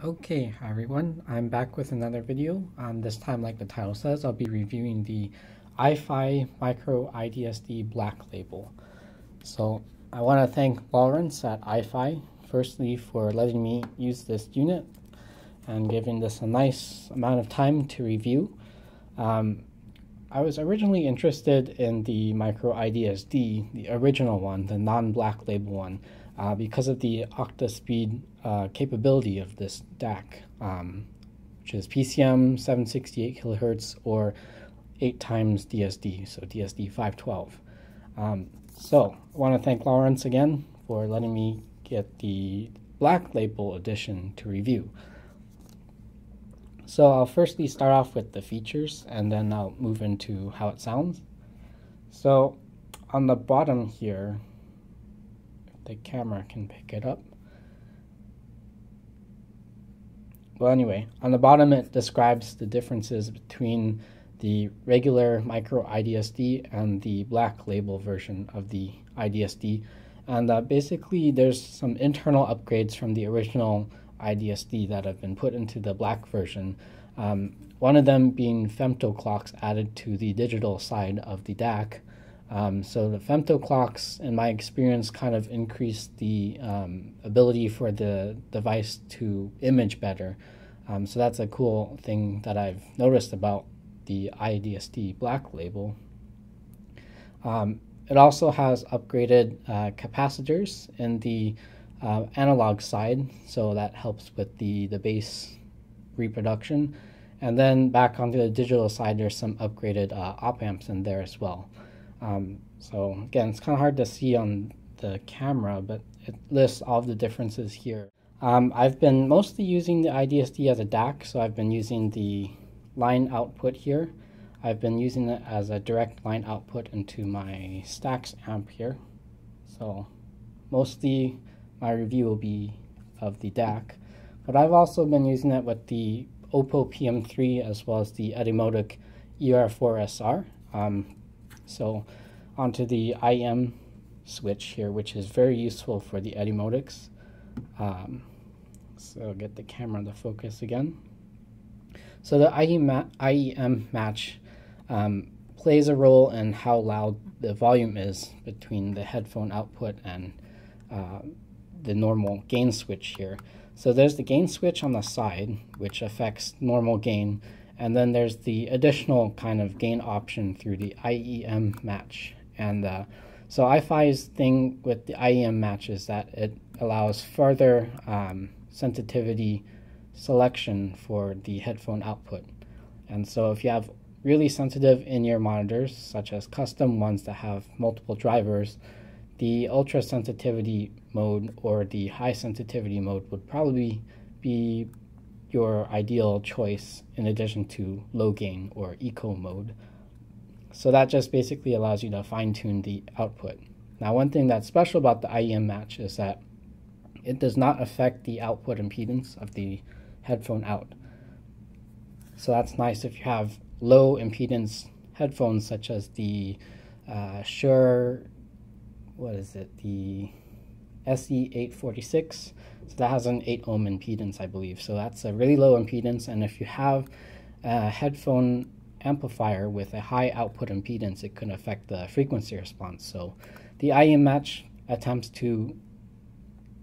Okay, hi everyone, I'm back with another video. This time, like the title says, I'll be reviewing the iFi Micro iDSD Black Label. So I want to thank Lawrence at iFi, firstly, for letting me use this unit and giving this a nice amount of time to review. I was originally interested in the Micro iDSD, the original one, the non-black label one, because of the Ocata-Speed capability of this DAC, which is PCM 768 kHz or 8 times DSD, so DSD 512. So I want to thank Lawrence again for letting me get the black label edition to review. So I'll firstly start off with the features and then I'll move into how it sounds. So on the bottom here, if the camera can pick it up. Well, anyway, on the bottom it describes the differences between the regular micro iDSD and the black label version of the iDSD. And basically there's some internal upgrades from the original iDSD that have been put into the black version. One of them being femto clocks added to the digital side of the DAC. So the femto clocks, in my experience, kind of increase the ability for the device to image better. So that's a cool thing that I've noticed about the iDSD black label. It also has upgraded capacitors in the analog side, so that helps with the bass reproduction. And then back onto the digital side, there's some upgraded op amps in there as well. So again, it's kind of hard to see on the camera, but it lists all of the differences here. I've been mostly using the iDSD as a DAC, so I've been using the line output here. I've been using it as a direct line output into my Stax amp here. So mostly my review will be of the DAC, but I've also been using it with the Oppo PM3 as well as the Etymotic ER4SR. So onto the IEM switch here, which is very useful for the Etymotics. So get the camera to focus again. So the IEMatch plays a role in how loud the volume is between the headphone output and the normal gain switch here. So there's the gain switch on the side, which affects normal gain, and then there's the additional kind of gain option through the IEMatch. And so iFi's thing with the IEMatch is that it allows further sensitivity selection for the headphone output. And so if you have really sensitive in-ear monitors, such as custom ones that have multiple drivers, the ultra sensitivity mode or the high sensitivity mode would probably be your ideal choice in addition to low gain or eco mode. So that just basically allows you to fine-tune the output. Now, one thing that's special about the IEMatch is that it does not affect the output impedance of the headphone out. So that's nice if you have low impedance headphones such as the Shure, the SE846. So that has an 8 ohm impedance, I believe. So that's a really low impedance. And if you have a headphone amplifier with a high output impedance, it can affect the frequency response. So the IEMatch attempts to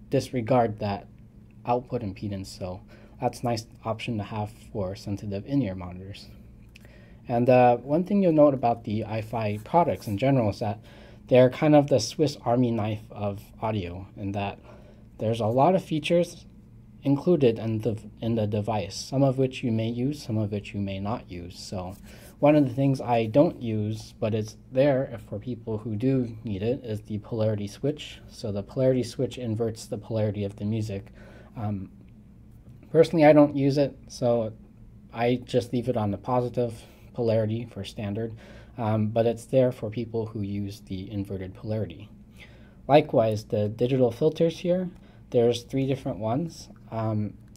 disregard that output impedance. So that's a nice option to have for sensitive in-ear monitors. And one thing you'll note about the iFi products in general is that they're kind of the Swiss Army knife of audio, in that there's a lot of features included in the device, some of which you may use, some of which you may not use. So one of the things I don't use, but it's there for people who do need it, is the polarity switch. So the polarity switch inverts the polarity of the music. Personally, I don't use it, so I just leave it on the positive polarity for standard, but it's there for people who use the inverted polarity. Likewise, the digital filters here, there's 3 different ones.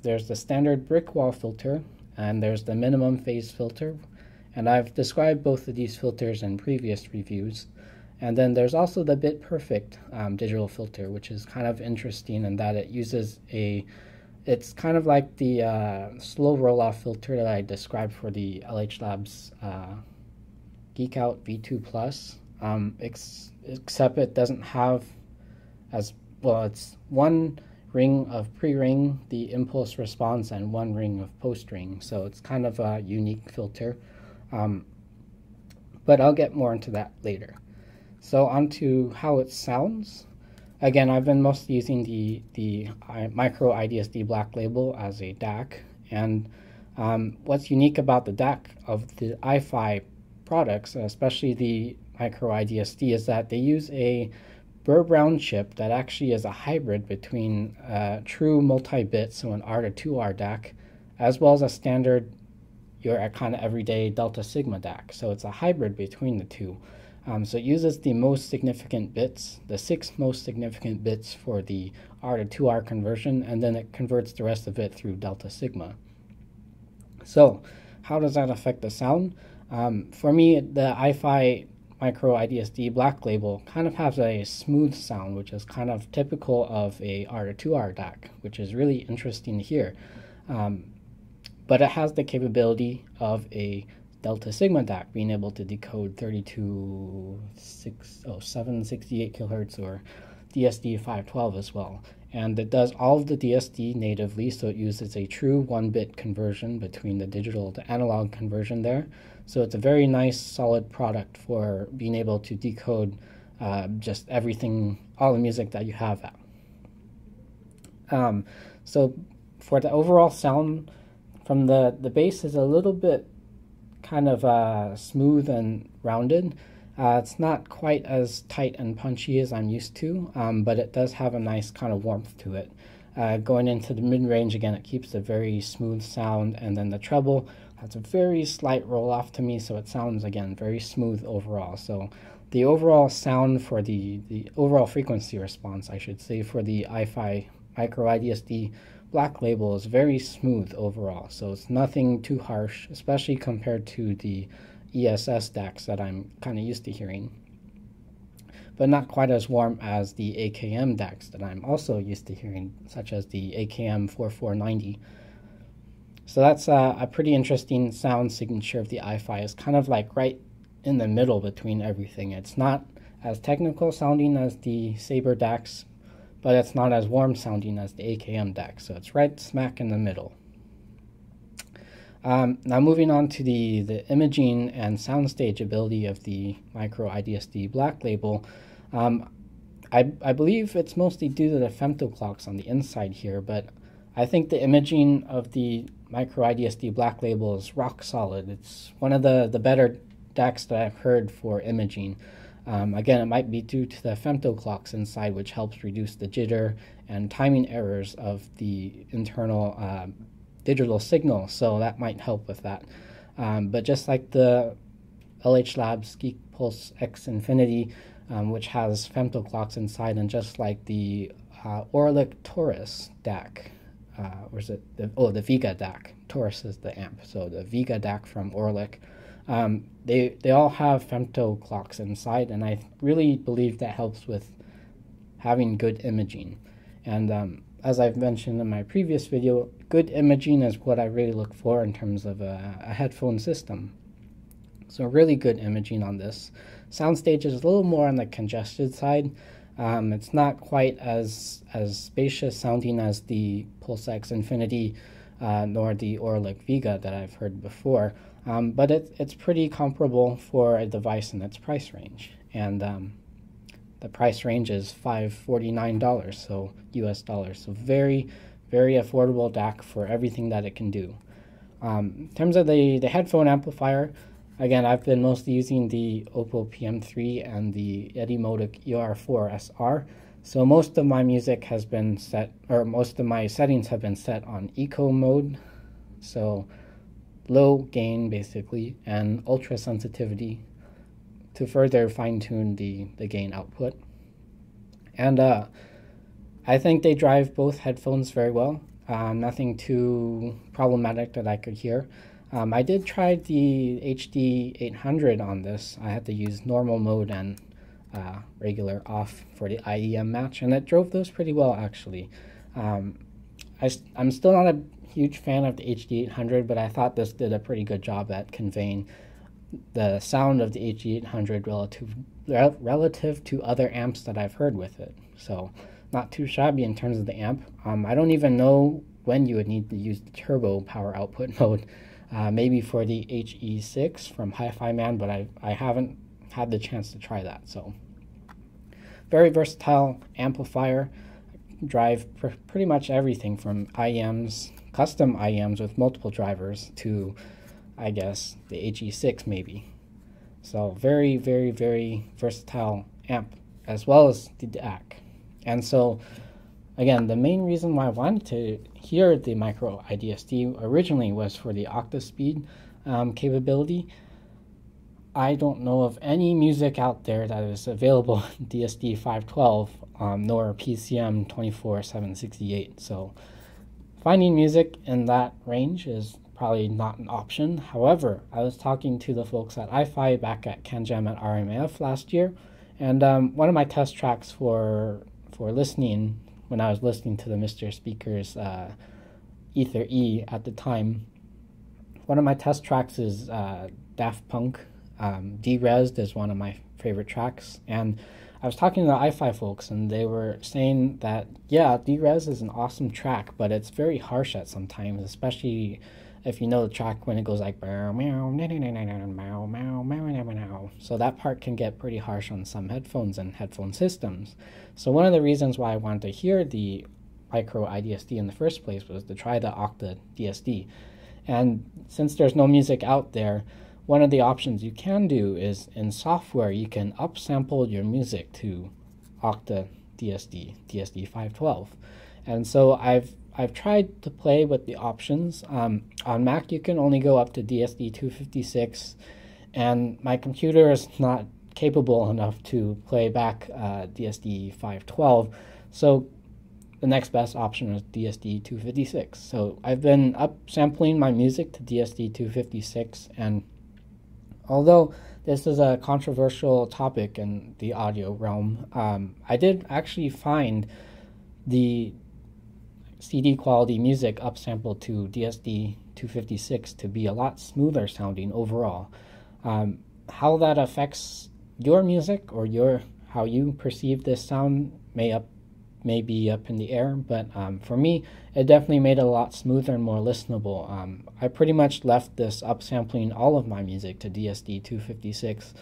There's the standard brick wall filter, and there's the minimum phase filter, and I've described both of these filters in previous reviews. And then there's also the Bit Perfect digital filter, which is kind of interesting in that it uses a It's kind of like the slow roll-off filter that I described for the LH Labs Geek Out V2 Plus, except it doesn't have as well. It's one ring of pre-ring, the impulse response, and one ring of post-ring. So it's kind of a unique filter. But I'll get more into that later. So on to how it sounds. Again, I've been mostly using the micro iDSD Black Label as a DAC. And what's unique about the DAC of the iFi products, especially the micro iDSD, is that they use a Burr-Brown chip that actually is a hybrid between true multi-bit, so an R to 2R DAC, as well as a standard, your kind of everyday Delta Sigma DAC. So it's a hybrid between the two. So it uses the most significant bits, the 6 most significant bits for the R to 2R conversion, and then it converts the rest of it through Delta Sigma. So how does that affect the sound? For me, the iFi micro iDSD Black Label kind of has a smooth sound, which is kind of typical of a R to 2R DAC, which is really interesting to hear. But it has the capability of a Delta Sigma DAC, being able to decode 768 kHz or DSD 512 as well. And it does all of the DSD natively, so it uses a true 1-bit conversion between the digital to analog conversion there. So it's a very nice, solid product for being able to decode just everything, all the music that you have out. So for the overall sound, from the bass is a little bit kind of smooth and rounded. It's not quite as tight and punchy as I'm used to, but it does have a nice kind of warmth to it. Going into the mid-range, again, it keeps a very smooth sound, and then the treble has a very slight roll-off to me, so it sounds, again, very smooth overall. So the overall sound for the overall frequency response, I should say, for the iFi micro iDSD Black Label is very smooth overall, so it's nothing too harsh, especially compared to the ESS DACs that I'm kind of used to hearing, but not quite as warm as the AKM DACs that I'm also used to hearing, such as the AKM 4490. So that's a pretty interesting sound signature of the iFi. It's kind of like right in the middle between everything. It's not as technical sounding as the Sabre DACs, but it's not as warm sounding as the AKM DAC, so it's right smack in the middle. Now moving on to the imaging and soundstage ability of the micro iDSD Black Label, I believe it's mostly due to the femto clocks on the inside here, but I think the imaging of the micro iDSD Black Label is rock solid. It's one of the better DACs that I've heard for imaging. Again, it might be due to the femto clocks inside, which helps reduce the jitter and timing errors of the internal digital signal, so that might help with that. But just like the LH Labs Geek Pulse X Infinity, which has femto clocks inside, and just like the Orlick Taurus DAC, or is it the Vega DAC? Taurus is the amp, so the Vega DAC from Orlick. They all have femto clocks inside, and I really believe that helps with having good imaging. And as I've mentioned in my previous video, good imaging is what I really look for in terms of a headphone system. So really good imaging on this. Soundstage is a little more on the congested side. It's not quite as spacious sounding as the Pulse X Infinity nor the Orlick Vega that I've heard before. But it's pretty comparable for a device in its price range. And the price range is $549, so US dollars. So very, very affordable DAC for everything that it can do. In terms of the headphone amplifier, again, I've been mostly using the Oppo PM3 and the Etymotic ER4 SR. So most of my music has been set, or most of my settings have been set on eco mode. So low gain, basically, and ultra sensitivity to further fine-tune the gain output. And I think they drive both headphones very well. Nothing too problematic that I could hear. I did try the HD 800 on this. I had to use normal mode and regular off for the IEMatch, and it drove those pretty well, actually. I'm still not a huge fan of the HD800, but I thought this did a pretty good job at conveying the sound of the HD800 relative to other amps that I've heard with it. So not too shabby in terms of the amp. I don't even know when you would need to use the turbo power output mode. Maybe for the HE6 from Hi-Fi Man, but I haven't had the chance to try that. So very versatile amplifier. Drive pretty much everything from IEMs, custom IEMs with multiple drivers, to I guess the HE6 maybe. So very, very, very versatile amp, as well as the DAC. And so again, the main reason why I wanted to hear the micro iDSD originally was for the Ocata-Speed capability. I don't know of any music out there that is available in DSD 512, nor PCM 24768. So finding music in that range is probably not an option. However, I was talking to the folks at iFi back at CanJam at RMAF last year, and one of my test tracks for listening, when I was listening to the Mr. Speaker's Ether E at the time, one of my test tracks is Daft Punk. Derezzed is one of my favorite tracks, and I was talking to the iFi folks, and they were saying that, yeah, Derez is an awesome track, but it's very harsh at sometimes, especially if you know the track when it goes like meow, meow, meow, meow, meow. So that part can get pretty harsh on some headphones and headphone systems. So one of the reasons why I wanted to hear the micro iDSD in the first place was to try the Octa DSD. And since there's no music out there, one of the options you can do is in software you can upsample your music to Octa DSD, DSD 512. And so I've tried to play with the options. On Mac you can only go up to DSD 256, and my computer is not capable enough to play back DSD 512. So the next best option is DSD 256. So I've been upsampling my music to DSD 256, and although this is a controversial topic in the audio realm, I did actually find the CD quality music upsampled to DSD 256 to be a lot smoother sounding overall. How that affects your music or how you perceive this sound may be up in the air, but for me, it definitely made it a lot smoother and more listenable. I pretty much left this upsampling all of my music to DSD 256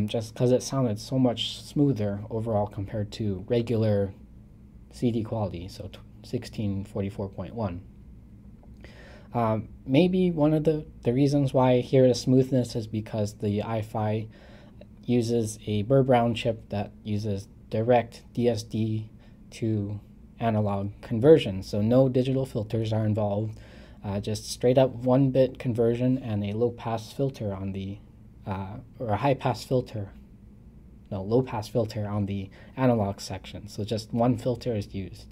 just because it sounded so much smoother overall compared to regular CD quality, so 1644.1. Maybe one of the reasons why I hear the smoothness is because the iFi uses a Burr Brown chip that uses direct DSD to analog conversion, so no digital filters are involved, just straight up 1-bit conversion and a low pass filter on the or a low pass filter on the analog section. So just one filter is used.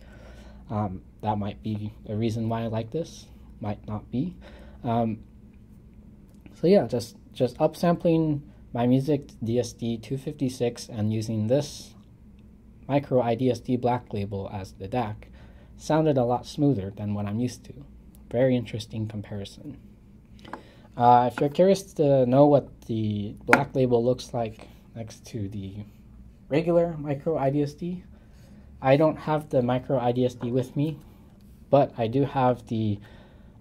That might be a reason why I like this, might not be. So yeah, just upsampling my music to DSD 256 and using this micro iDSD black label as the DAC sounded a lot smoother than what I'm used to. Very interesting comparison. If you're curious to know what the black label looks like next to the regular micro iDSD, I don't have the micro iDSD with me, but I do have the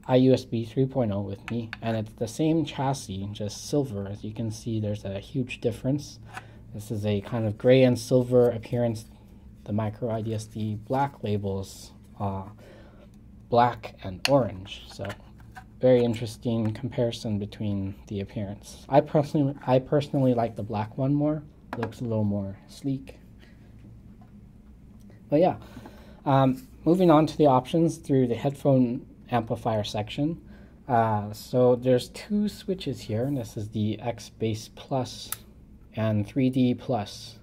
iUSB 3.0 with me, and it's the same chassis, just silver. As you can see, there's a huge difference. This is a kind of gray and silver appearance. The micro iDSD black labels black and orange, so very interesting comparison between the appearance. I personally like the black one more. Looks a little more sleek. But yeah, moving on to the options through the headphone amplifier section. So there's two switches here, and this is the XBass Plus and 3D Plus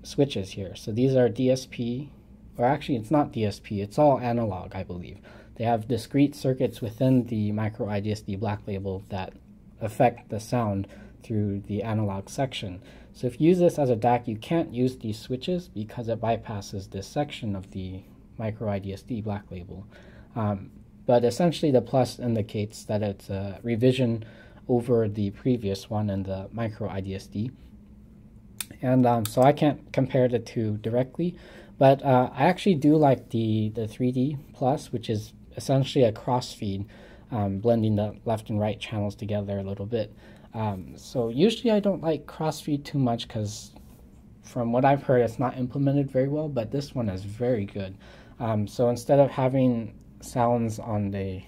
switches here. So these are DSP, or actually it's not DSP, it's all analog, I believe. They have discrete circuits within the micro iDSD black label that affect the sound through the analog section. So if you use this as a DAC, you can't use these switches because it bypasses this section of the micro iDSD Black Label. But essentially the plus indicates that it's a revision over the previous one in the micro iDSD. And so I can't compare the two directly, but I actually do like the 3D Plus, which is essentially a crossfeed, blending the left and right channels together a little bit. So usually I don't like crossfeed too much because from what I've heard it's not implemented very well, but this one is very good. So instead of having sounds on the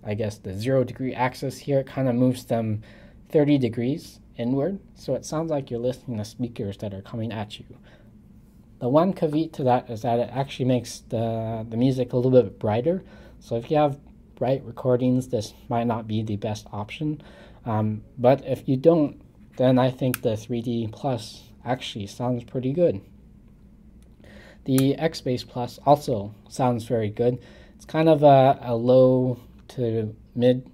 0-degree axis here, it kind of moves them 30 degrees inward, so it sounds like you're listening to speakers that are coming at you. The one caveat to that is that it actually makes the music a little bit brighter, so if you have bright recordings, this might not be the best option, but if you don't, then I think the 3D Plus actually sounds pretty good. The XBass Plus also sounds very good. It's kind of a low to mid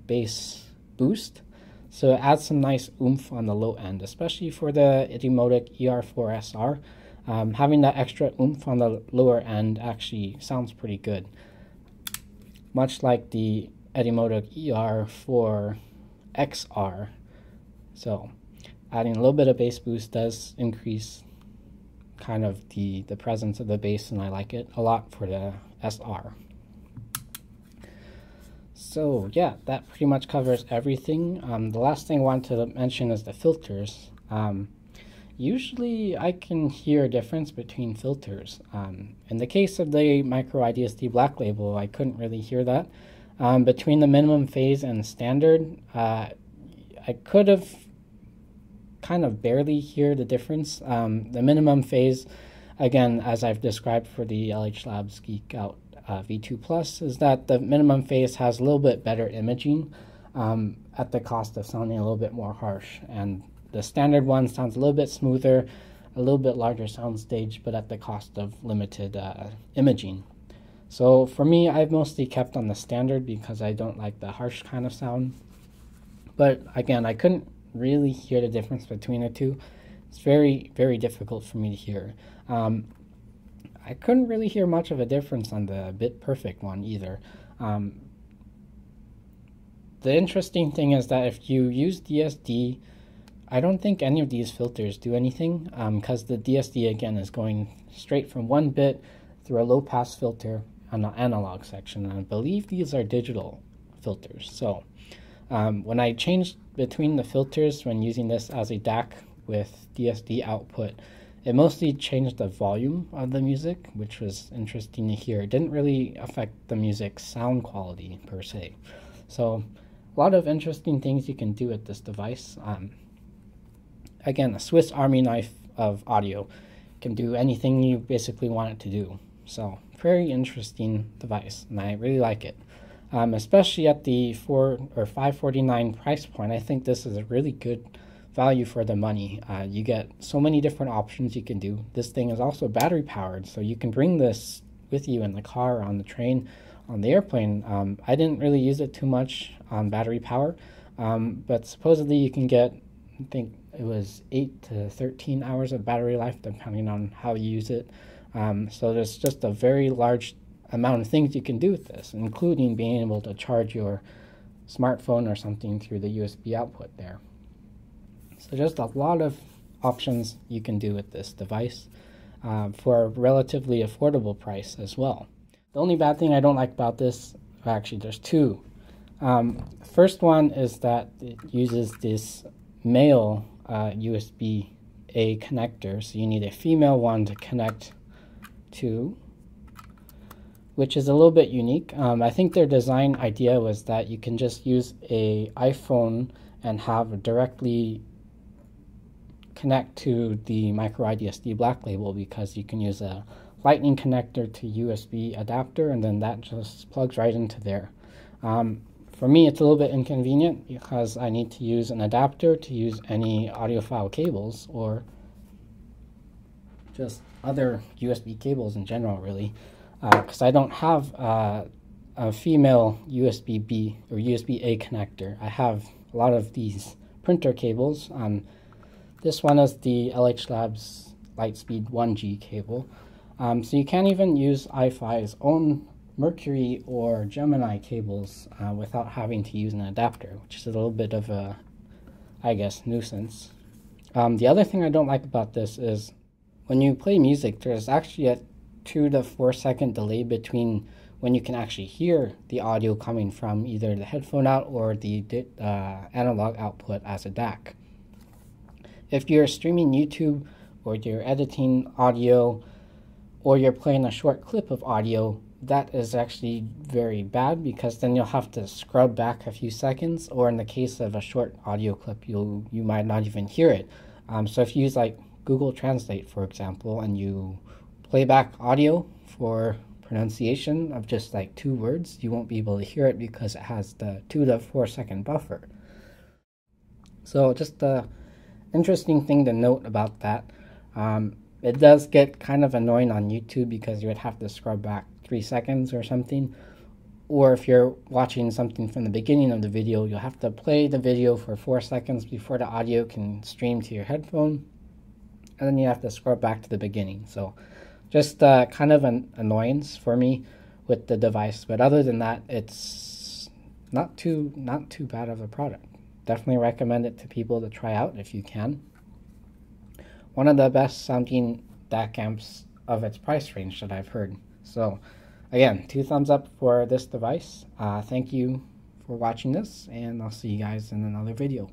bass boost, so it adds some nice oomph on the low end, especially for the Idiomotic ER4SR. Having that extra oomph on the lower end actually sounds pretty good, much like the Idiomotic ER4XR. So adding a little bit of bass boost does increase kind of the presence of the bass, and I like it a lot for the SR. So yeah, that pretty much covers everything. The last thing I wanted to mention is the filters. Usually I can hear a difference between filters. In the case of the micro iDSD Black Label, I couldn't really hear that. Between the minimum phase and standard, I could have kind of barely hear the difference. The minimum phase, again, as I've described for the LH Labs Geek Out V2 Plus, is that the minimum phase has a little bit better imaging at the cost of sounding a little bit more harsh. And the standard one sounds a little bit smoother, a little bit larger soundstage, but at the cost of limited imaging. So for me, I've mostly kept on the standard because I don't like the harsh kind of sound. But again, I couldn't really hear the difference between the two. It's very, very difficult for me to hear. I couldn't really hear much of a difference on the Bit Perfect one either. The interesting thing is that if you use DSD, I don't think any of these filters do anything, because the DSD again is going straight from one bit through a low pass filter on the analog section, and I believe these are digital filters. So when I changed between the filters when using this as a DAC with DSD output, it mostly changed the volume of the music, which was interesting to hear. It didn't really affect the music's sound quality per se. So a lot of interesting things you can do with this device. Again, a Swiss Army knife of audio. Can do anything you basically want it to do. So very interesting device, and I really like it. Especially at the $4 or $549 price point, I think this is a really good value for the money. You get so many different options you can do. This thing is also battery powered, so you can bring this with you in the car, on the train, on the airplane. I didn't really use it too much on battery power, but supposedly you can get, I think it was 8 to 13 hours of battery life depending on how you use it. So there's just a very large amount of things you can do with this, including being able to charge your smartphone or something through the USB output there. So just a lot of options you can do with this device for a relatively affordable price as well. The only bad thing I don't like about this, actually there's two. First one is that it uses this male USB-A connector, so you need a female one to connect to, which is a little bit unique. I think their design idea was that you can just use a iPhone and have directly connect to the micro iDSD Black Label, because you can use a lightning connector to USB adapter, and then that just plugs right into there. For me, it's a little bit inconvenient because I need to use an adapter to use any audiophile cables or just other USB cables in general, really, because I don't have a female USB-B or USB-A connector. I have a lot of these printer cables. This one is the LH Labs Lightspeed 1G cable. So you can't even use iFi's own Mercury or Gemini cables without having to use an adapter, which is a little bit of a, I guess, nuisance. The other thing I don't like about this is when you play music, there's actually a 2 to 4 second delay between when you can actually hear the audio coming from either the headphone out or the analog output as a DAC. If you're streaming YouTube or you're editing audio or you're playing a short clip of audio, that is actually very bad because then you'll have to scrub back a few seconds, or in the case of a short audio clip, you might not even hear it. So if you use like Google Translate, for example, and you play back audio for pronunciation of just like 2 words, you won't be able to hear it because it has the 2 to 4 second buffer. So just a interesting thing to note about that. It does get kind of annoying on YouTube because you would have to scrub back 3 seconds or something. Or if you're watching something from the beginning of the video, you'll have to play the video for 4 seconds before the audio can stream to your headphone. And then you have to scrub back to the beginning. So just kind of an annoyance for me with the device. But other than that, it's not too bad of a product. Definitely recommend it to people to try out if you can. One of the best sounding DAC amps of its price range that I've heard. So again, 2 thumbs up for this device. Thank you for watching this, and I'll see you guys in another video.